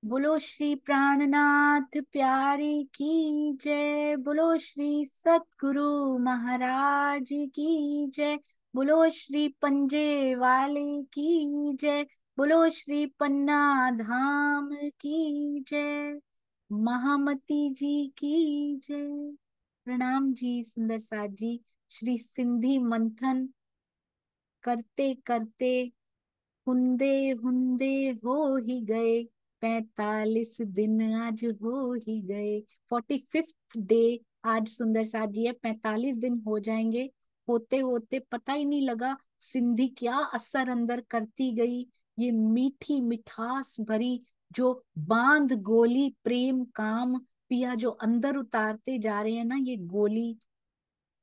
बोलो श्री प्राणनाथ प्यारी की जय। बोलो श्री सतगुरु महाराज की जय। बोलो श्री पंजे वाले की जय। बोलो श्री पन्ना धाम की जय। महामती जी की जय। प्रणाम जी सुंदर साथ जी। श्री सिंधी मंथन करते करते हुंदे हुंदे हो ही गए। 45 दिन आज हो ही गए। 45th डे आज सुंदर साथ जी है। 45 दिन हो जाएंगे। होते होते पता ही नहीं लगा सिंधी क्या असर अंदर करती गई। ये मीठी मिठास भरी जो बांध गोली प्रेम काम पिया जो अंदर उतारते जा रहे हैं ना, ये गोली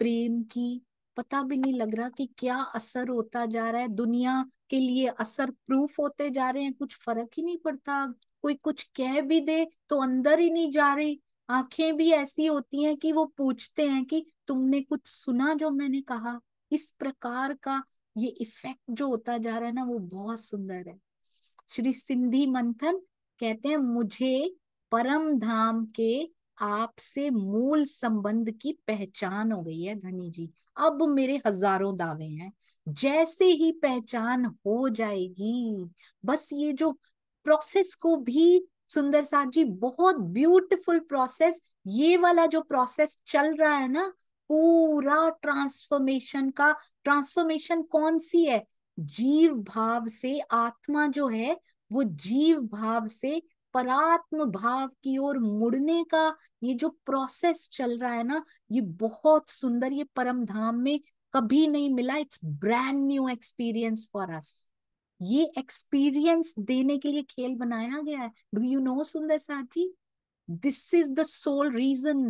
प्रेम की, पता भी नहीं लग रहा कि क्या असर होता जा रहा है। दुनिया के लिए असर प्रूफ होते जा रहे हैं, कुछ फर्क ही नहीं पड़ता। कोई कुछ कह भी दे तो अंदर ही नहीं जा रही। आंखें भी ऐसी होती हैं कि वो पूछते हैं कि तुमने कुछ सुना जो मैंने कहा। इस प्रकार का ये इफेक्ट जो होता जा रहा है ना, वो बहुत सुंदर है। श्री सिंधी मंथन कहते हैं, मुझे परम धाम के आपसे मूल संबंध की पहचान हो गई है धनी जी। अब मेरे हजारों दावे हैं। जैसे ही पहचान हो जाएगी, बस ये जो प्रोसेस को भी सुंदर साथ जी, बहुत ब्यूटीफुल प्रोसेस, ये वाला जो प्रोसेस चल रहा है ना, पूरा ट्रांसफॉर्मेशन का। ट्रांसफॉर्मेशन कौन सी है? जीव भाव से आत्मा जो है, वो जीव भाव से परात्म भाव की ओर मुड़ने का ये जो प्रोसेस चल रहा है ना, ये बहुत सुंदर। ये परम धाम में कभी नहीं मिला। It's brand new experience for us. ये एक्सपीरियंस देने के लिए खेल बनाया गया है। Do you know Sundar Sath ji, this is the sole reason.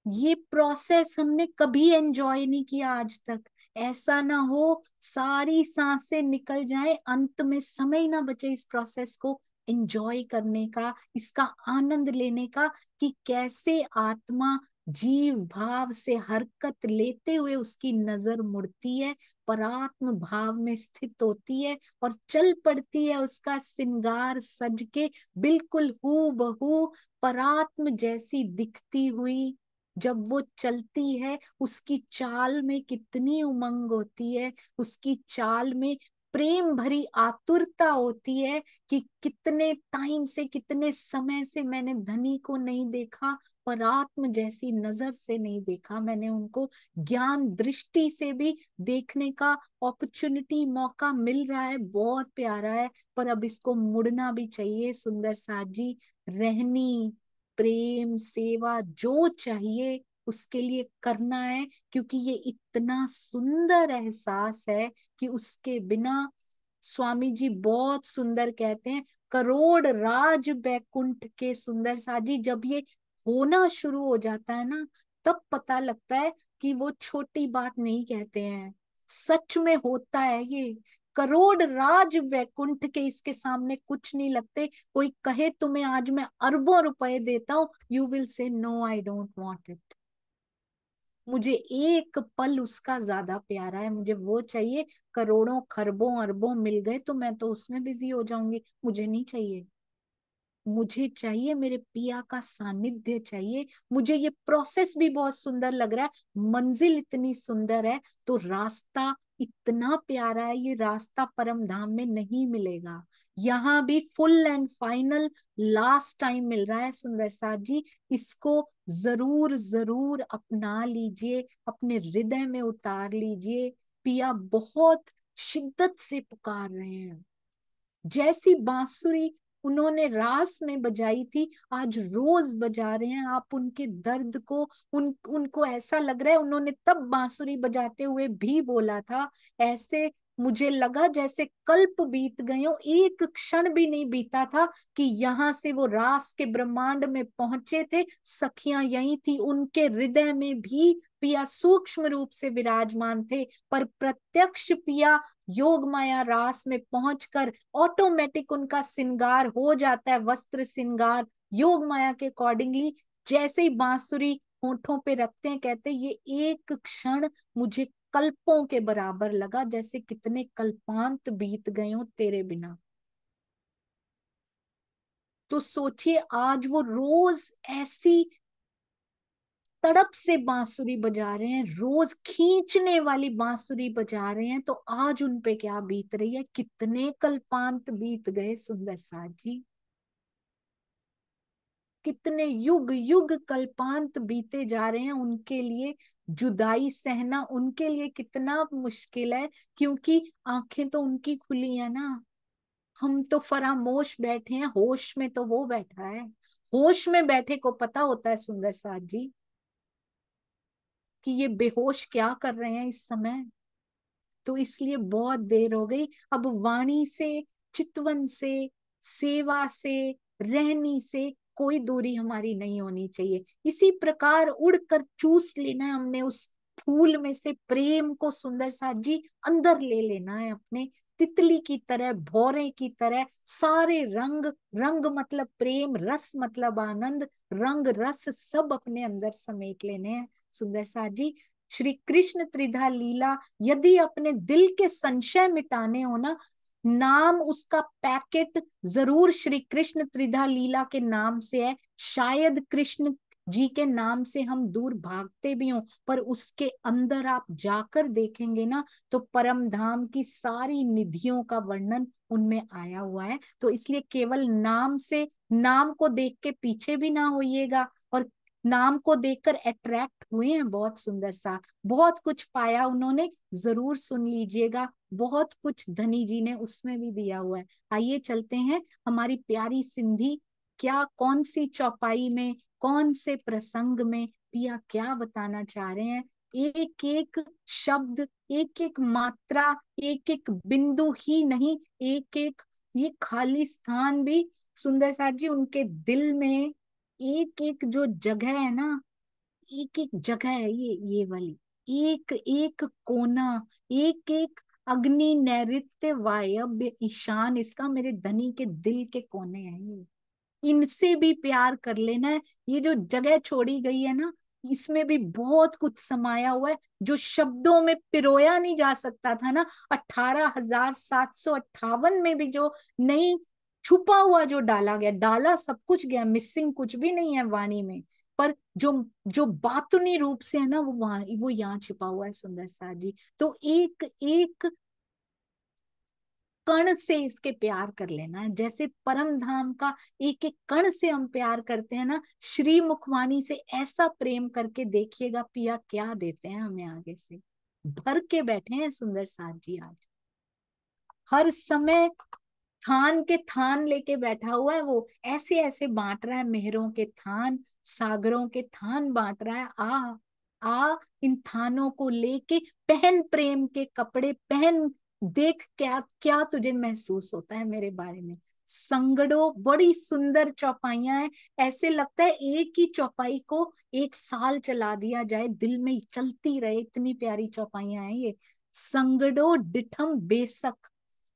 ये प्रोसेस हमने कभी एंजॉय नहीं किया आज तक। ऐसा ना हो सारी सांसें निकल जाए, अंत में समय ना बचे इस प्रोसेस को एंजॉय करने का, इसका आनंद लेने का, कि कैसे आत्मा जीव भाव से हरकत लेते हुए उसकी नजर मुड़ती है, परात्म भाव में स्थित होती है और चल पड़ती है उसका श्रृंगार सज के, बिल्कुल हू बहू परात्म जैसी दिखती हुई। जब वो चलती है, उसकी चाल में कितनी उमंग होती है, उसकी चाल में प्रेम भरी आतुरता होती है कि कितने टाइम से, कितने समय से मैंने धनी को नहीं देखा, पर आत्म जैसी नजर से नहीं देखा मैंने उनको। ज्ञान दृष्टि से भी देखने का अपॉर्चुनिटी, मौका मिल रहा है, बहुत प्यारा है। पर अब इसको मुड़ना भी चाहिए सुंदर साथ जी। रहनी, प्रेम, सेवा जो चाहिए उसके लिए करना है, क्योंकि ये इतना सुंदर एहसास है कि उसके बिना, स्वामी जी बहुत सुंदर कहते हैं, करोड़ राज बैकुंठ के सुंदर साजी, जब ये होना शुरू हो जाता है ना, तब पता लगता है कि वो छोटी बात नहीं कहते हैं, सच में होता है ये। करोड़ राज वैकुंठ के इसके सामने कुछ नहीं लगते। कोई कहे तुम्हें आज मैं अरबों रुपए देता हूं, you will say no, I don't want it. मुझे एक पल उसका ज्यादा प्यारा है, मुझे वो चाहिए। करोड़ों खरबों अरबों मिल गए तो मैं तो उसमें बिजी हो जाऊंगी, मुझे नहीं चाहिए। मुझे चाहिए मेरे पिया का सानिध्य चाहिए। मुझे ये प्रोसेस भी बहुत सुंदर लग रहा है, मंजिल इतनी सुंदर है, तो रास्ता इतना प्यारा है। ये रास्ता परम धाम में नहीं मिलेगा। यहाँ भी full and final last time मिल रहा है सुंदर साथ जी। इसको जरूर जरूर अपना लीजिए, अपने हृदय में उतार लीजिए। पिया बहुत शिद्दत से पुकार रहे हैं। जैसी बांसुरी उन्होंने रास में बजाई थी, आज रोज बजा रहे हैं। आप उनके दर्द को, उनको ऐसा लग रहा है, उन्होंने तब बांसुरी बजाते हुए भी बोला था, ऐसे मुझे लगा जैसे कल्प बीत गए हो, एक क्षण भी नहीं बीता था कि यहाँ से वो रास के ब्रह्मांड में पहुंचे थे। सखियां यही थी, उनके हृदय में भी पिया सूक्ष्म रूप से विराजमान थे। पर प्रत्यक्ष पिया योग माया रास में पहुंचकर ऑटोमेटिक उनका श्रृंगार हो जाता है, वस्त्र श्रृंगार योग माया के अकॉर्डिंगली। जैसे ही बांसुरी होठों पे रखते हैं, कहते हैं ये एक क्षण मुझे कल्पों के बराबर लगा, जैसे कितने कल्पांत बीत गए हो तेरे बिना। तो सोचिए आज वो रोज ऐसी तड़प से बांसुरी बजा रहे हैं, रोज खींचने वाली बांसुरी बजा रहे हैं, तो आज उन पे क्या बीत रही है, कितने कल्पांत बीत गए सुंदर साथ जी, कितने युग युग कल्पांत बीते जा रहे हैं उनके लिए। जुदाई सहना उनके लिए कितना मुश्किल है, क्योंकि आंखें तो उनकी खुली है ना, हम तो फरामोश बैठे हैं, होश में तो वो बैठा है। होश में बैठे को पता होता है सुंदर साथ जी कि ये बेहोश क्या कर रहे हैं इस समय। तो इसलिए बहुत देर हो गई, अब वाणी से, चितवन से, सेवा से, रहनी से कोई दूरी हमारी नहीं होनी चाहिए। इसी प्रकार उड़कर चूस लेना है हमने उस फूल में से प्रेम को सुंदर साथ जी, अंदर ले लेना है अपने, तितली की तरह, भौरे की तरह सारे रंग, रंग मतलब प्रेम, रस मतलब आनंद, रंग रस सब अपने अंदर समेट लेने हैं सुंदर साथ जी। श्री कृष्ण त्रिधा लीला यदि अपने दिल के संशय मिटाने हो ना, नाम उसका पैकेट जरूर श्री कृष्ण त्रिधा लीला के नाम से है। शायद कृष्ण जी के नाम से हम दूर भागते भी हों, पर उसके अंदर आप जाकर देखेंगे ना, तो परम धाम की सारी निधियों का वर्णन उनमें आया हुआ है। तो इसलिए केवल नाम से, नाम को देख के पीछे भी ना होइएगा, और नाम को देखकर अट्रैक्ट हुए हैं बहुत सुंदर सा, बहुत कुछ पाया उन्होंने, जरूर सुन लीजिएगा, बहुत कुछ धनी जी ने उसमें भी दिया हुआ है। आइए चलते हैं हमारी प्यारी सिंधी, क्या कौन सी चौपाई में, कौन से प्रसंग में पिया क्या बताना चाह रहे हैं। एक एक शब्द, एक एक मात्रा, एक एक बिंदु ही नहीं, एक एक ये खाली स्थान भी सुंदर साथ जी उनके दिल में, एक एक जो जगह है ना, एक एक जगह है ये वाली, एक एक कोना, एक एक अग्नि नैऋत्य वायव्य ईशान, इसका मेरे धनी के दिल के कोने हैं ये, इनसे भी प्यार कर लेना है। ये जो जगह छोड़ी गई है ना, इसमें भी बहुत कुछ समाया हुआ है जो शब्दों में पिरोया नहीं जा सकता था ना। 18,758 में भी जो नहीं छुपा हुआ, जो डाला गया, डाला सब कुछ गया, मिसिंग कुछ भी नहीं है वाणी में, पर जो जो बातुनी रूप से है ना, वो वहां, वो यहाँ छिपा हुआ है सुंदर सा जी। तो एक एक कण से इसके प्यार कर लेना है, जैसे परम धाम का एक एक कण से हम प्यार करते हैं ना, श्री मुखवाणी से ऐसा प्रेम करके देखिएगा पिया क्या देते हैं हमें आगे से। भर के बैठे हैं सुंदर साथ जी आज, हर समय थान के थान लेके बैठा हुआ है वो, ऐसे ऐसे बांट रहा है मेहरों के थान, सागरों के थान बांट रहा है। आ आ इन थानों को लेके पहन प्रेम के कपड़े पहन, देख क्या क्या तुझे महसूस होता है मेरे बारे में। संगड़ो बड़ी सुंदर चौपाइयां हैं, ऐसे लगता है एक ही चौपाई को 1 साल चला दिया जाए, दिल में चलती रहे, इतनी प्यारी चौपाइयां हैं ये। संगड़ो डिठम बेसक,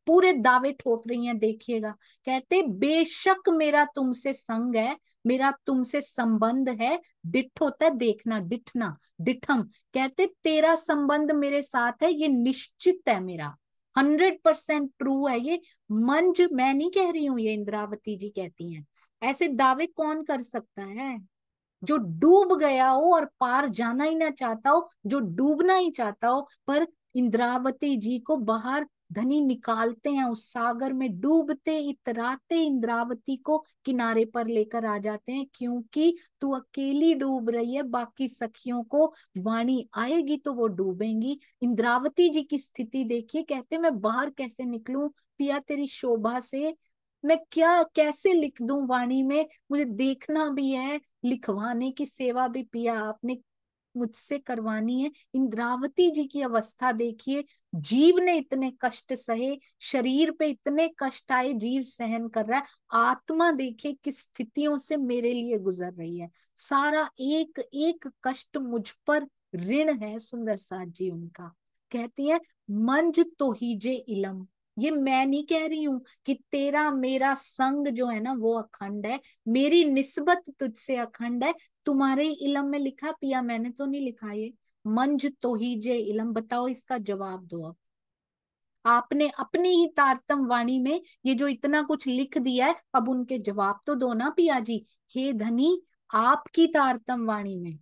पूरे दावे ठोक रही हैं देखिएगा। कहते बेशक मेरा तुमसे संग है, मेरा तुमसे संबंध है, डिठ होता है देखना, डिठना, डिठम, कहते तेरा संबंध मेरे साथ है, ये निश्चित है मेरा, 100% ट्रू है ये। मंज मैं नहीं कह रही हूं, ये इंद्रावती जी कहती हैं। ऐसे दावे कौन कर सकता है, जो डूब गया हो और पार जाना ही ना चाहता हो, जो डूबना ही चाहता हो, पर इंद्रावती जी को बाहर धनी निकालते हैं, उस सागर में डूबते इतराते इंद्रावती को किनारे पर लेकर आ जाते हैं, क्योंकि तू अकेली डूब रही है, बाकी सखियों को वाणी आएगी तो वो डूबेंगी। इंद्रावती जी की स्थिति देखिए, कहते मैं बाहर कैसे निकलूं पिया तेरी शोभा से, मैं क्या कैसे लिख दूं वाणी में, मुझे देखना भी है, लिखवाने की सेवा भी पिया आपने मुझसे करवानी है। इंद्रावती जी की अवस्था देखिए, जीव ने इतने कष्ट सहे, शरीर पे इतने कष्ट आए, जीव सहन कर रहा है, आत्मा देखिए किस स्थितियों से मेरे लिए गुजर रही है, सारा एक एक कष्ट मुझ पर ऋण है सुंदर साथ जी उनका। कहती है मंज तो हीजे इलम, ये मैं नहीं कह रही हूं कि तेरा मेरा संग जो है ना वो अखंड है, मेरी निस्बत तुझसे अखंड है, तुम्हारे इलम में लिखा पिया, मैंने तो नहीं लिखा ये। मंज तो ही जे इलम, बताओ इसका जवाब दो अब। आपने अपनी ही तारतम वाणी में ये जो इतना कुछ लिख दिया है, अब उनके जवाब तो दो ना पिया जी। हे धनी, आपकी तारतम वाणी में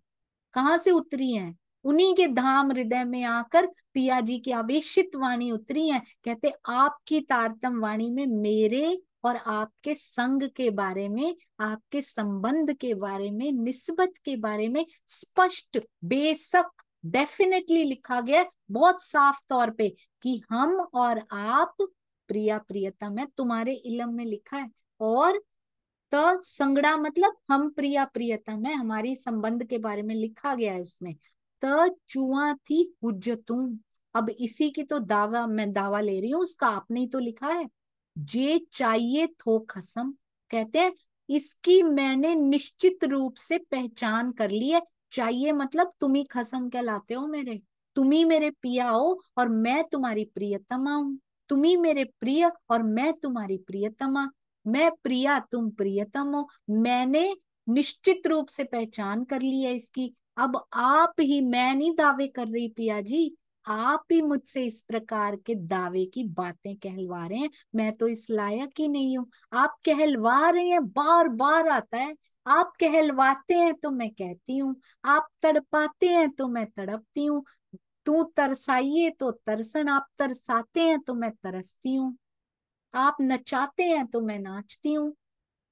कहाँ से उतरी है? उन्हीं के धाम हृदय में आकर पिया जी की आवेशित वाणी उतरी है। कहते आपकी तारतम वाणी में मेरे और आपके संग के बारे में, आपके संबंध के बारे में, निस्बत के बारे में स्पष्ट, बेशक, डेफिनेटली लिखा गया है, बहुत साफ तौर पे, कि हम और आप प्रिया प्रियतम है, तुम्हारे इलम में लिखा है। और त संगड़ा मतलब हम प्रिया प्रियतम है, हमारी संबंध के बारे में लिखा गया है उसमें। त चुआ थी हुज्जतूं, अब इसी की तो दावा, मैं दावा ले रही हूँ उसका, आपने ही तो लिखा है। जे चाहिए थो खसम, कहते हैं इसकी मैंने निश्चित रूप से पहचान कर ली है। चाहिए मतलब तुम ही खसम कहलाते हो मेरे, तुम ही मेरे पिया हो और मैं तुम्हारी प्रियतमा हूँ। तुम ही मेरे प्रिय और मैं तुम्हारी प्रियतमा। मैं प्रिया, तुम प्रियतम हो। मैंने निश्चित रूप से पहचान कर ली है इसकी। अब आप ही, मैं नहीं दावे कर रही पिया जी, आप ही मुझसे इस प्रकार के दावे की बातें कहलवा रहे हैं। मैं तो इस लायक ही नहीं हूं। आप कहलवा रहे हैं, बार बार आता है। आप कहलवाते हैं तो मैं कहती हूँ, आप तड़पाते हैं तो मैं तड़पती हूँ। तू तरसाइए तो तरसन, आप तरसाते हैं तो मैं तरसती हूँ। आप नचाते हैं तो मैं नाचती हूँ।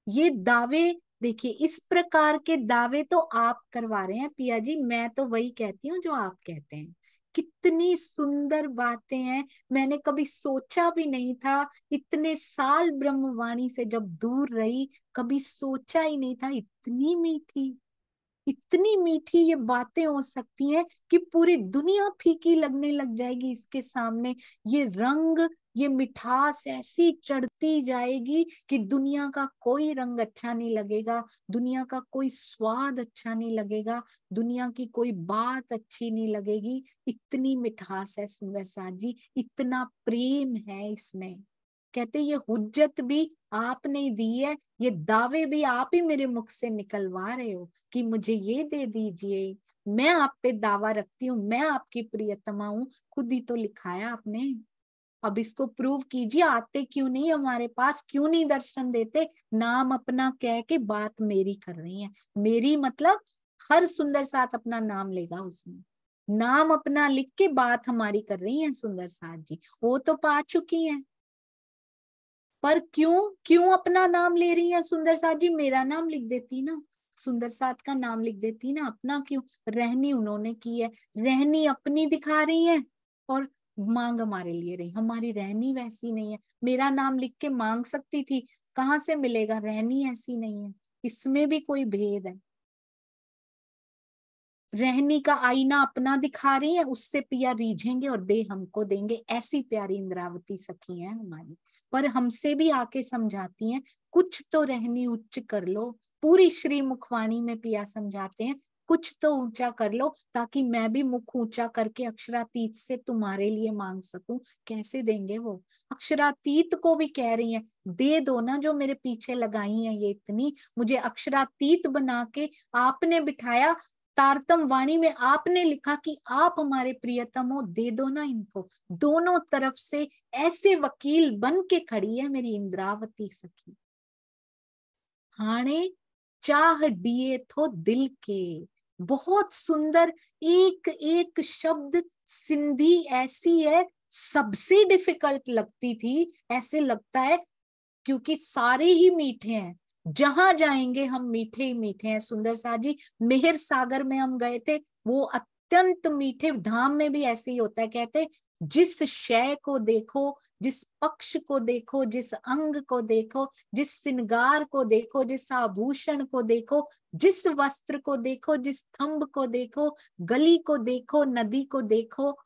ये दावे, देखिए इस प्रकार के दावे तो आप करवा रहे हैं पिया जी, मैं तो वही कहती हूँ जो आप कहते हैं। कितनी सुंदर बातें हैं, मैंने कभी सोचा भी नहीं था। इतने साल ब्रह्मवाणी से जब दूर रही, कभी सोचा ही नहीं था इतनी मीठी, इतनी मीठी ये बातें हो सकती हैं कि पूरी दुनिया फीकी लगने लग जाएगी इसके सामने। ये रंग, ये मिठास ऐसी चढ़ती जाएगी कि दुनिया का कोई रंग अच्छा नहीं लगेगा, दुनिया का कोई स्वाद अच्छा नहीं लगेगा, दुनिया की कोई बात अच्छी नहीं लगेगी। इतनी मिठास है सुंदर साथ जी, इतना प्रेम है इसमें। कहते ये हुज्जत भी आपने ही दी है, ये दावे भी आप ही मेरे मुख से निकलवा रहे हो कि मुझे ये दे दीजिए, मैं आप पे दावा रखती हूँ, मैं आपकी प्रियतमा हूँ। खुद ही तो लिखाया आपने। अब इसको प्रूव कीजिए, आते क्यों नहीं हमारे पास, क्यों नहीं दर्शन देते? नाम अपना कह के बात मेरी कर रही है। मेरी मतलब हर सुंदर साथ अपना नाम लेगा उसमें, नाम अपना लिख के बात हमारी कर रही है सुंदर साथ जी। वो तो पा चुकी हैं, पर क्यों, क्यों अपना नाम ले रही है सुंदर साथ जी? मेरा नाम लिख देती ना, सुंदर साथ का नाम लिख देती ना, अपना क्यों? रहनी उन्होंने की है, रहनी अपनी दिखा रही है और मांग हमारे लिए रही। हमारी रहनी वैसी नहीं है, मेरा नाम लिख के मांग सकती थी, कहाँ से मिलेगा? रहनी ऐसी नहीं है, इसमें भी कोई भेद है। रहनी का आईना अपना दिखा रही है, उससे पिया रीझेंगे और दे हमको देंगे। ऐसी प्यारी इंद्रावती सखी है हमारी, पर हमसे भी आके समझाती हैं कुछ तो रहनी उच्च कर लो। पूरी श्री मुखवाणी में पिया समझाते हैं कुछ तो ऊंचा कर लो, ताकि मैं भी मुख ऊंचा करके अक्षरातीत से तुम्हारे लिए मांग सकूं। कैसे देंगे वो? अक्षरातीत को भी कह रही हैं दे दो ना, जो मेरे पीछे लगाई है ये इतनी, मुझे अक्षरातीत बना के आपने बिठाया। तारतम वाणी में आपने लिखा कि आप हमारे प्रियतम हो, दे दो ना इनको। दोनों तरफ से ऐसे वकील बन के खड़ी है मेरी इंद्रावती सखी। हाणे चाह दिए थो दिल के, बहुत सुंदर एक एक शब्द। सिंधी ऐसी है, सबसे डिफिकल्ट लगती थी, ऐसे लगता है, क्योंकि सारे ही मीठे हैं, जहां जाएंगे हम मीठे ही मीठे हैं सुंदर सा जी। मेहर सागर में हम गए थे, वो अत्यंत मीठे, धाम में भी ऐसे ही होता है। कहते जिस शय को देखो, जिस पक्ष को देखो, जिस अंग को देखो, जिस श्रृंगार को देखो, जिस आभूषण को देखो, जिस वस्त्र को देखो, जिस स्तंभ को देखो, गली को देखो, नदी को देखो,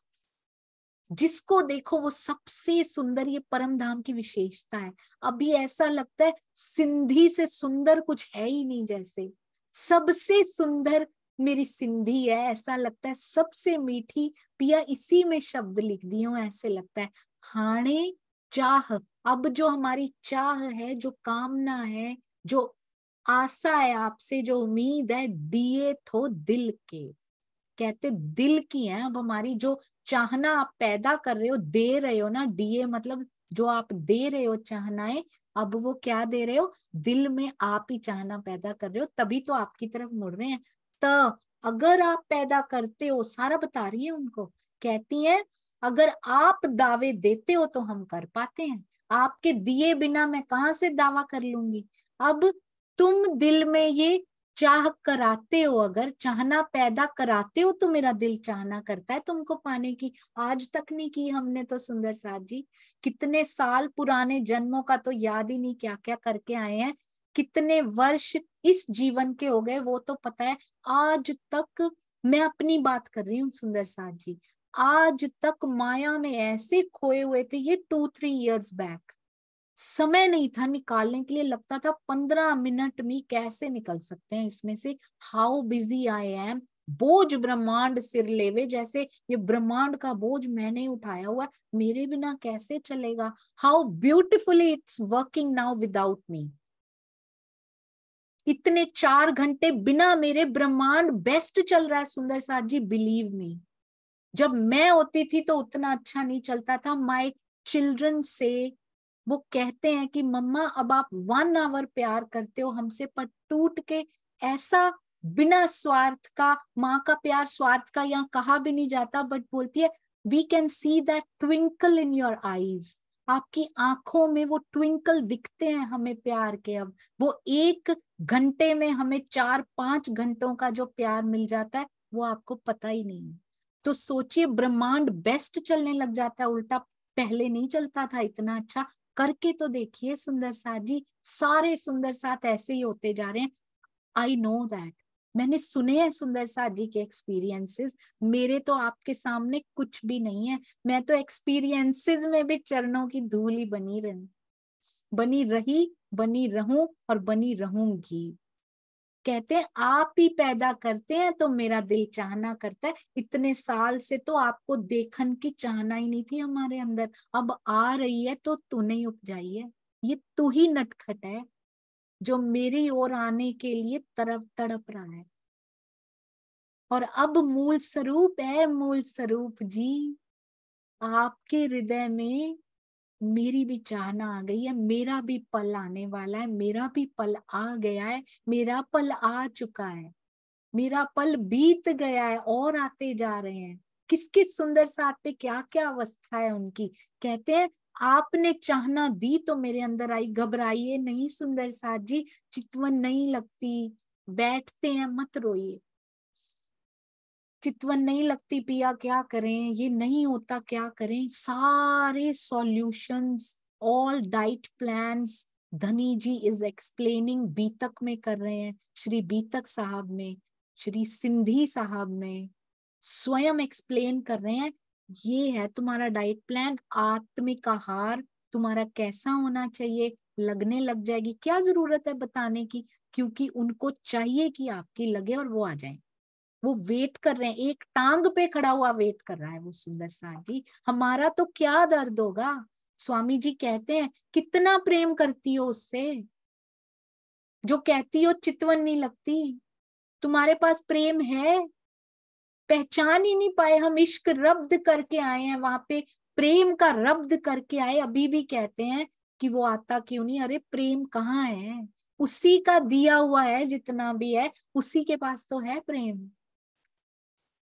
जिसको देखो वो सबसे सुंदर। ये परम धाम की विशेषता है। अभी ऐसा लगता है सिंधी से सुंदर कुछ है ही नहीं, जैसे सबसे सुंदर मेरी सिंधी है, ऐसा लगता है सबसे मीठी। पिया इसी में शब्द लिख दिए हो, ऐसे लगता है। हाणे चाह, अब जो हमारी चाह है, जो कामना है, जो आशा है आपसे, जो उम्मीद है, दिए थो दिल के, कहते दिल की है अब हमारी जो चाहना आप पैदा कर रहे हो, दे रहे हो ना, दिए मतलब जो आप दे रहे हो चाहनाएं, अब वो क्या दे रहे हो, दिल में आप ही चाहना पैदा कर रहे हो, तभी तो आपकी तरफ मुड़ रहे हैं। तो अगर आप पैदा करते हो, सारा बता रही है उनको, कहती है अगर आप दावे देते हो तो हम कर पाते हैं, आपके दिए बिना मैं कहाँ से दावा कर लूंगी। अब तुम दिल में ये चाह कराते हो, अगर चाहना पैदा कराते हो तो मेरा दिल चाहना करता है तुमको पाने की। आज तक नहीं की हमने तो सुंदर साथ जी, कितने साल पुराने जन्मों का तो याद ही नहीं क्या क्या करके आए हैं, कितने वर्ष इस जीवन के हो गए वो तो पता है। आज तक मैं अपनी बात कर रही हूँ सुंदर साथ जी, आज तक माया में ऐसे खोए हुए थे, ये 2-3 years बैक, समय नहीं था निकालने के लिए, लगता था 15 मिनट में कैसे निकल सकते हैं इसमें से, हाउ बिजी आई एम, बोझ ब्रह्मांड सिर लेवे, जैसे ये ब्रह्मांड का बोझ मैंने उठाया हुआ, मेरे बिना कैसे चलेगा, how beautifully it's working now without me. इतने 4 घंटे बिना मेरे ब्रह्मांड बेस्ट चल रहा है सुंदर साथ जी, बिलीव मी। जब मैं होती थी तो उतना अच्छा नहीं चलता था। माई चिल्ड्रन से वो कहते हैं कि मम्मा अब आप 1 hour प्यार करते हो हमसे, पर टूट के ऐसा, बिना स्वार्थ का, माँ का प्यार स्वार्थ का यहाँ कहा भी नहीं जाता, बट बोलती है we can see that twinkle in your eyes, आपकी आंखों में वो ट्विंकल दिखते हैं हमें प्यार के। अब वो 1 घंटे में हमें 4-5 घंटों का जो प्यार मिल जाता है वो आपको पता ही नहीं है। तो सोचिए ब्रह्मांड बेस्ट चलने लग जाता है उल्टा, पहले नहीं चलता था इतना अच्छा। करके तो देखिए सुंदर साथ जी, सारे सुंदर साथ ऐसे ही होते जा रहे हैं। आई नो दैट, मैंने सुने हैं सुंदर साथ जी के एक्सपीरियंसेस, मेरे तो आपके सामने कुछ भी नहीं है, मैं तो एक्सपीरियंसेस में भी चरणों की धूल ही बनी रही, बनी रहूं और बनी रहूंगी। कहते हैं आप ही पैदा करते हैं तो मेरा दिल चाहना करता है, इतने साल से तो आपको देखन की चाहना ही नहीं थी हमारे अंदर, अब आ रही है तो तू नहीं उपजाई है, ये तू ही नटखट है जो मेरी ओर आने के लिए तरफ तड़प रहा है। और अब मूल स्वरूप है, मूल स्वरूप जी, आपके हृदय में मेरी भी चाहना आ गई है, मेरा भी पल आने वाला है, मेरा भी पल आ गया है, मेरा पल आ चुका है, मेरा पल बीत गया है और आते जा रहे हैं। किस किस सुंदर साथ पे क्या क्या अवस्था है उनकी। कहते हैं आपने चाहना दी तो मेरे अंदर आई, घबराइए नहीं सुंदर साथ जी, चितवन नहीं लगती, बैठते हैं मत रोइए, चितवन नहीं लगती पिया क्या करें, ये नहीं होता क्या करें, सारे सॉल्यूशंस, ऑल डाइट प्लान्स धनी जी इज एक्सप्लेनिंग बीतक में कर रहे हैं, श्री बीतक साहब में, श्री सिंधी साहब में स्वयं एक्सप्लेन कर रहे हैं। ये है तुम्हारा डाइट प्लान, आत्मिक आहार तुम्हारा कैसा होना चाहिए, लगने लग जाएगी, क्या जरूरत है बताने की, क्योंकि उनको चाहिए कि आपकी लगे और वो आ जाए, वो वेट कर रहे हैं, एक टांग पे खड़ा हुआ वेट कर रहा है वो सुंदर साथ जी। हमारा तो क्या दर्द होगा। स्वामी जी कहते हैं कितना प्रेम करती हो उससे, जो कहती हो चितवन नहीं लगती, तुम्हारे पास प्रेम है, पहचान ही नहीं पाए हम, इश्क रब्द करके आए हैं वहां पे, प्रेम का रब्द करके आए, अभी भी कहते हैं कि वो आता क्यों नहीं, अरे प्रेम कहाँ है, उसी का दिया हुआ है जितना भी है, उसी के पास तो है प्रेम।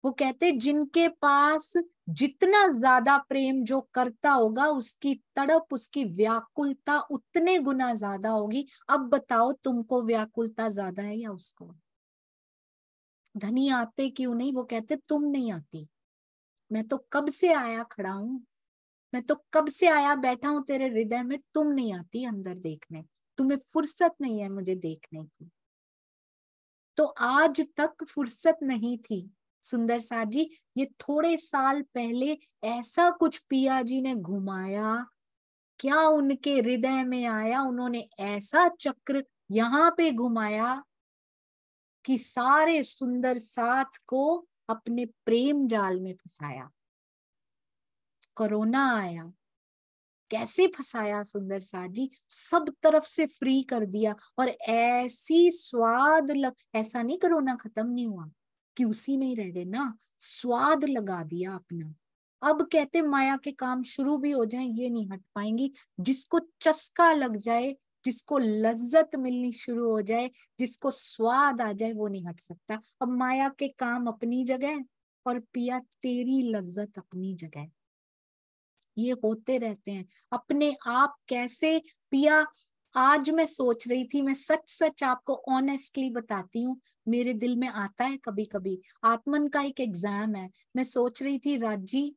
वो कहते जिनके पास जितना ज्यादा प्रेम जो करता होगा उसकी तड़प, उसकी व्याकुलता उतने गुना ज्यादा होगी। अब बताओ तुमको व्याकुलता ज्यादा है या उसको। धनी आते क्यों नहीं, वो कहते तुम नहीं आती, मैं तो कब से आया खड़ा हूं, मैं तो कब से आया बैठा हूं तेरे हृदय में, तुम नहीं आती अंदर देखने, तुम्हें फुर्सत नहीं है मुझे देखने की। तो आज तक फुर्सत नहीं थी सुंदर साथ जी, ये थोड़े साल पहले ऐसा कुछ पिया जी ने घुमाया, क्या उनके हृदय में आया, उन्होंने ऐसा चक्र यहाँ पे घुमाया कि सारे सुंदर साथ को अपने प्रेम जाल में फंसाया। कोरोना आया, कैसे फंसाया सुंदर साथ जी, सब तरफ से फ्री कर दिया, और ऐसी स्वाद ऐसा नहीं कोरोना खत्म नहीं हुआ कि उसी में ही रह गए ना, स्वाद लगा दिया अपना, अब कहते माया के काम शुरू भी हो जाएं ये नहीं हट पाएंगी। जिसको चस्का लग जाए, जिसको लज्जत मिलनी शुरू हो जाए, जिसको स्वाद आ जाए, वो नहीं हट सकता। अब माया के काम अपनी जगह और पिया तेरी लज्जत अपनी जगह, ये होते रहते हैं अपने आप। कैसे पिया, आज मैं सोच रही थी, मैं सच सच आपको ऑनेस्टली बताती हूँ, मेरे दिल में आता है कभी कभी, आत्मन का एक एग्जाम है, मैं सोच रही थी राजी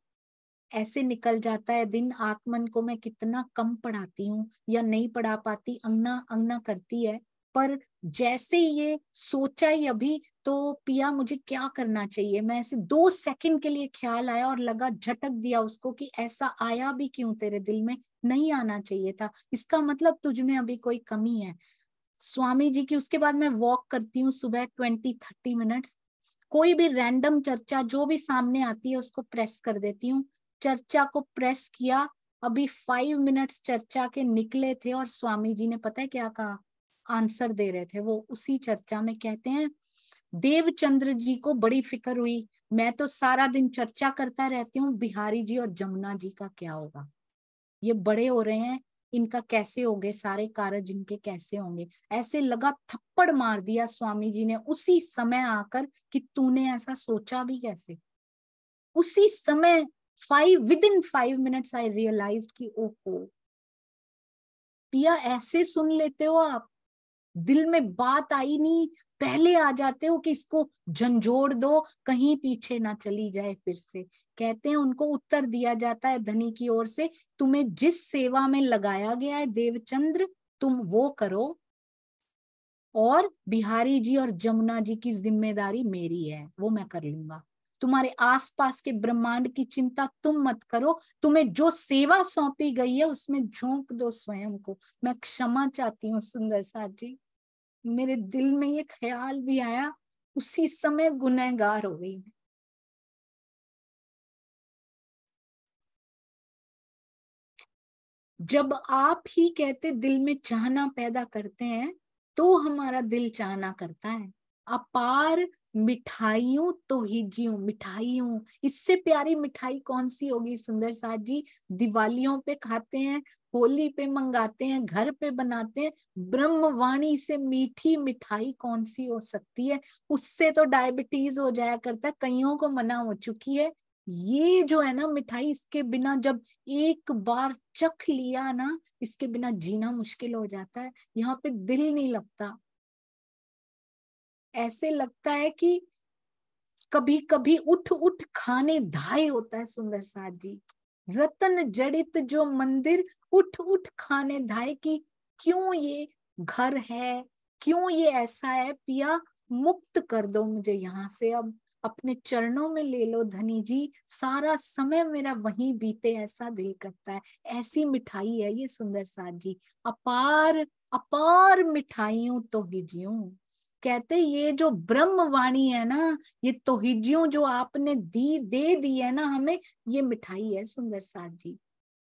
ऐसे निकल जाता है दिन, आत्मन को मैं कितना कम पढ़ाती हूँ या नहीं पढ़ा पाती, अंगना अंगना करती है। पर जैसे ये सोचा ही अभी, तो पिया मुझे क्या करना चाहिए, मैं ऐसे 2 सेकंड के लिए ख्याल आया और लगा झटक दिया उसको कि ऐसा आया भी क्यों तेरे दिल में, नहीं आना चाहिए था, इसका मतलब तुझ में अभी कोई कमी है। स्वामी जी की, उसके बाद मैं वॉक करती हूँ सुबह 20-30 मिनट्स, कोई भी रैंडम चर्चा जो भी सामने आती है उसको प्रेस कर देती हूँ। चर्चा को प्रेस किया, अभी 5 मिनट्स चर्चा के निकले थे और स्वामी जी ने पता है क्या कहा, आंसर दे रहे थे वो उसी चर्चा में, कहते हैं देवचंद्र जी को बड़ी फिक्र हुई, मैं तो सारा दिन चर्चा करता रहती हूँ, बिहारी जी और जमुना जी का क्या होगा, ये बड़े हो रहे हैं, इनका कैसे होंगे सारे कार्य, इनके कैसे होंगे। ऐसे लगा थप्पड़ मार दिया स्वामी जी ने उसी समय आकर कि तूने ऐसा सोचा भी कैसे। उसी समय within 5 minutes I realise कि ओहो, पिया ऐसे सुन लेते हो आप, दिल में बात आई नहीं, पहले आ जाते हो कि इसको झंझोड़ दो कहीं पीछे ना चली जाए फिर से। कहते हैं उनको उत्तर दिया जाता है धनी की ओर से, तुम्हें जिस सेवा में लगाया गया है देवचंद्र, तुम वो करो, और बिहारी जी और जमुना जी की जिम्मेदारी मेरी है, वो मैं कर लूंगा, तुम्हारे आसपास के ब्रह्मांड की चिंता तुम मत करो, तुम्हें जो सेवा सौंपी गई है उसमें झोंक दो स्वयं को। मैं क्षमा चाहती हूँ सुंदर साथ जी, मेरे दिल में ये ख्याल भी आया, उसी समय गुनहगार हो गई मैं। जब आप ही कहते दिल में चाहना पैदा करते हैं, तो हमारा दिल चाहना करता है। अपार मिठाइयों तो हिजियो, मिठाइयों, इससे प्यारी मिठाई कौन सी होगी सुंदर साथ जी। दिवालियों पे खाते हैं, होली पे मंगाते हैं, घर पे बनाते हैं, ब्रह्मवाणी से मीठी मिठाई कौन सी हो सकती है। उससे तो डायबिटीज हो जाया करता है, कईयों को मना हो चुकी है। ये जो है ना मिठाई, इसके बिना जब एक बार चख लिया ना, इसके बिना जीना मुश्किल हो जाता है, यहाँ पे दिल नहीं लगता। ऐसे लगता है कि कभी कभी उठ उठ खाने धाए होता है सुंदर साथ जी। रतन जड़ित जो मंदिर, उठ उठ खाने धाए की, क्यों ये घर है, क्यों ये ऐसा है पिया, मुक्त कर दो मुझे यहाँ से अब, अपने चरणों में ले लो धनी जी, सारा समय मेरा वहीं बीते ऐसा दिल करता है। ऐसी मिठाई है ये सुंदर साथ जी, अपार अपार मिठाइयों तो हिजियूं। कहते ये जो ब्रह्मवाणी है ना, ये तोहिजियों जो आपने दी दे दी है ना हमें, ये मिठाई है सुंदर साथ जी,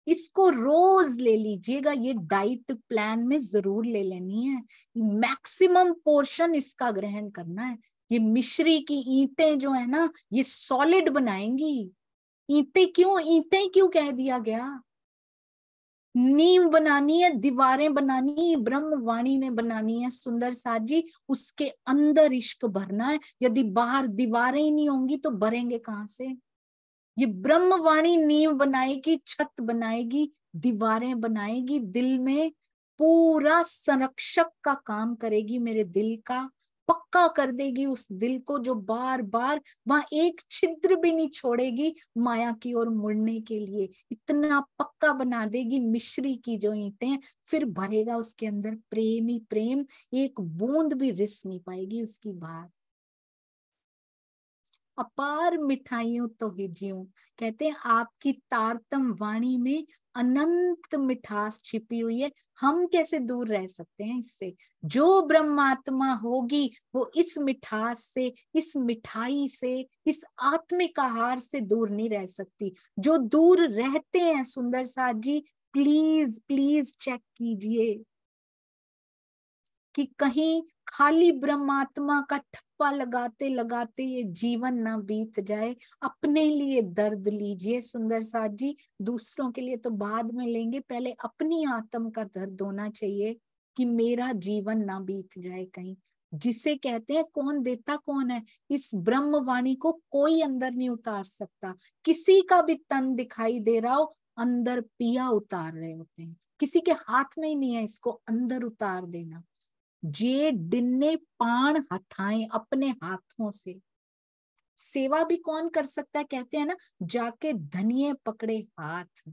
इसको रोज ले लीजिएगा, ये डाइट प्लान में जरूर ले लेनी है, मैक्सिमम पोर्शन इसका ग्रहण करना है। ये मिश्री की ईंटें जो है ना, ये सॉलिड बनाएंगी। ईंटें क्यों कह दिया गया, नींव बनानी है, दीवारें बनानी है, ब्रह्मवाणी ने बनानी है सुंदर साथ जी, उसके अंदर इश्क भरना है। यदि बाहर दीवारें ही नहीं होंगी तो भरेंगे कहाँ से। ये ब्रह्मवाणी नींव बनाएगी, छत बनाएगी, दीवारें बनाएगी, दिल में पूरा संरक्षक का काम करेगी, मेरे दिल का पक्का कर देगी उस दिल को, जो बार बार वहां एक छिद्र भी नहीं छोड़ेगी माया की ओर मुड़ने के लिए, इतना पक्का बना देगी मिश्री की जो ईंटें। फिर भरेगा उसके अंदर प्रेम ही प्रेम, एक बूंद भी रिस नहीं पाएगी उसकी बात। अपार मिठाइयों तो हिजियूं, कहते हैं आपकी तारतम वाणी में अनंत मिठास छिपी हुई है, हम कैसे दूर रह सकते हैं इससे। जो ब्रह्मात्मा होगी वो इस मिठास से, इस मिठाई से, इस आत्मिक आहार से दूर नहीं रह सकती। जो दूर रहते हैं सुंदर साथ जी, प्लीज प्लीज चेक कीजिए, कि कहीं खाली ब्रह्मात्मा का ठप्पा लगाते लगाते ये जीवन ना बीत जाए। अपने लिए दर्द लीजिए सुंदर साथ जी, दूसरों के लिए तो बाद में लेंगे, पहले अपनी आत्म का दर्द होना चाहिए कि मेरा जीवन ना बीत जाए कहीं। जिसे कहते हैं कौन देता कौन है, इस ब्रह्म वाणी को कोई अंदर नहीं उतार सकता। किसी का भी तन दिखाई दे रहा हो, अंदर पिया उतार रहे होते हैं, किसी के हाथ में ही नहीं है इसको अंदर उतार देना। जे डिन्ने पाण हथाएं, अपने हाथों से सेवा भी कौन कर सकता है, कहते हैं ना जाके धनिये पकड़े हाथ।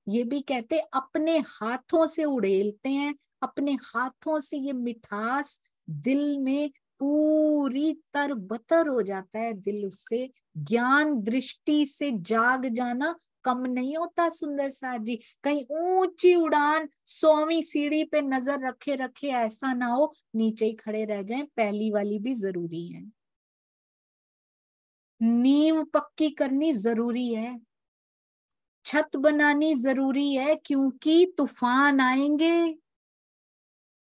ये भी कहते अपने हाथों से उड़ेलते हैं, अपने हाथों से ये मिठास दिल में पूरी तरबतर हो जाता है दिल उससे। ज्ञान दृष्टि से जाग जाना कम नहीं होता सुंदर साथ जी। कहीं ऊंची उड़ान 100वीं सीढ़ी पे नजर रखे रखे ऐसा ना हो नीचे ही खड़े रह जाएं, पहली वाली भी जरूरी है। नींव पक्की करनी जरूरी है, छत बनानी जरूरी है, क्योंकि तूफान आएंगे,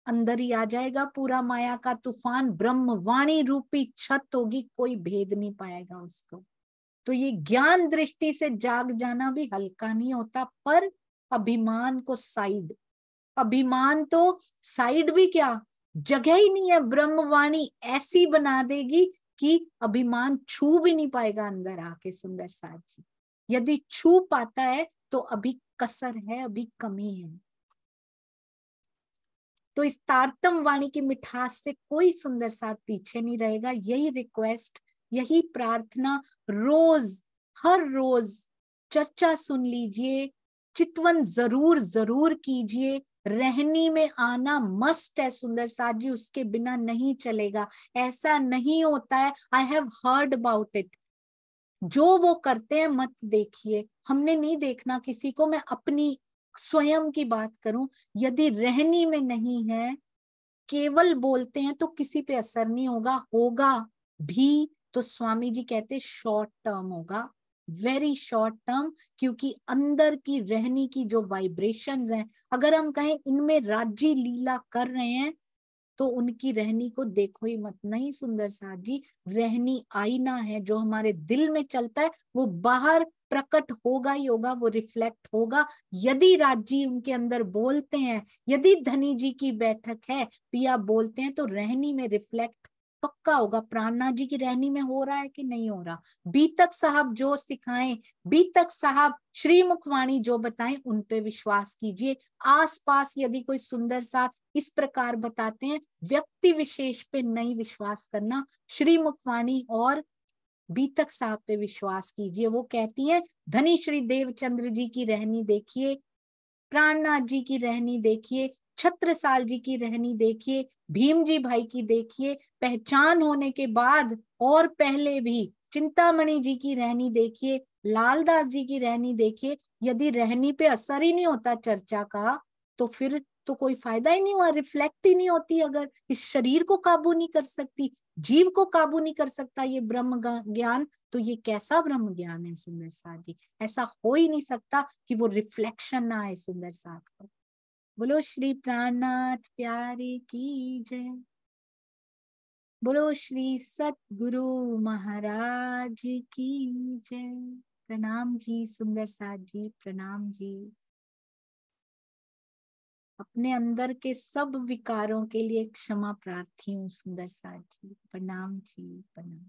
अंदर ही आ जाएगा पूरा माया का तूफान। ब्रह्मवाणी रूपी छत होगी, कोई भेद नहीं पाएगा उसको। तो ये ज्ञान दृष्टि से जाग जाना भी हल्का नहीं होता। पर अभिमान को साइड, अभिमान तो साइड भी क्या, जगह ही नहीं है। ब्रह्मवाणी ऐसी बना देगी कि अभिमान छू भी नहीं पाएगा अंदर आके सुंदर साथ जी। यदि छू पाता है तो अभी कसर है, अभी कमी है। तो इस तारतम वाणी की मिठास से कोई सुंदर साथ पीछे नहीं रहेगा। यही रिक्वेस्ट, यही प्रार्थना रोज, हर रोज चर्चा सुन लीजिए, चितवन जरूर जरूर कीजिए। रहनी में आना मस्ट है सुंदर साथ जी, उसके बिना नहीं चलेगा। ऐसा नहीं होता है, I have heard about it. जो वो करते हैं मत देखिए, हमने नहीं देखना किसी को। मैं अपनी स्वयं की बात करूं, यदि रहनी में नहीं है, केवल बोलते हैं तो किसी पे असर नहीं होगा। होगा भी तो स्वामी जी कहते शॉर्ट टर्म होगा, वेरी शॉर्ट टर्म। क्योंकि अंदर की रहनी की जो वाइब्रेशंस हैं, अगर हम कहें इनमें राज्य लीला कर रहे हैं, तो उनकी रहनी को देखो ही मत। नहीं सुंदर साथ जी, रहनी आईना है, जो हमारे दिल में चलता है वो बाहर प्रकट होगा ही होगा, वो रिफ्लेक्ट होगा। यदि राजी उनके अंदर बोलते हैं, यदि धनी जी की बैठक है, पिया बोलते हैं, तो रहनी में रिफ्लेक्ट पक्का होगा। प्राणनाथ जी की रहनी में हो रहा है कि नहीं हो रहा। बीतक साहब जो सिखाएं, बीतक साहब श्री मुखवाणी जो बताएं, उन पे विश्वास कीजिए। आसपास यदि कोई सुंदर सा इस प्रकार बताते हैं, व्यक्ति विशेष पे नहीं विश्वास करना, श्री मुखवाणी और बीतक साहब पे विश्वास कीजिए। वो कहती है धनी श्री देवचंद्र जी की रहनी देखिए, प्राणनाथ जी की रहनी देखिए, छत्रसाल जी की रहनी देखिए, भीम जी भाई की देखिए, पहचान होने के बाद और पहले भी चिंतामणि जी की रहनी देखिए, लालदास जी की रहनी देखिए। यदि रहनी पे असर ही नहीं होता चर्चा का, तो फिर तो कोई फायदा ही नहीं हुआ, रिफ्लेक्ट ही नहीं होती। अगर इस शरीर को काबू नहीं कर सकती, जीव को काबू नहीं कर सकता ये ब्रह्म ज्ञान, तो ये कैसा ब्रह्म ज्ञान है सुंदर साथ जी। ऐसा हो ही नहीं सकता कि वो रिफ्लेक्शन ना आए सुंदर साथ को। बोलो श्री प्राणनाथ प्यारे की जय, बोलो श्री सतगुरु महाराज की जय। प्रणाम जी सुंदर साथ जी, प्रणाम जी। अपने अंदर के सब विकारों के लिए क्षमा प्रार्थी हूँ सुंदर साथ जी। प्रणाम जी, प्रणाम।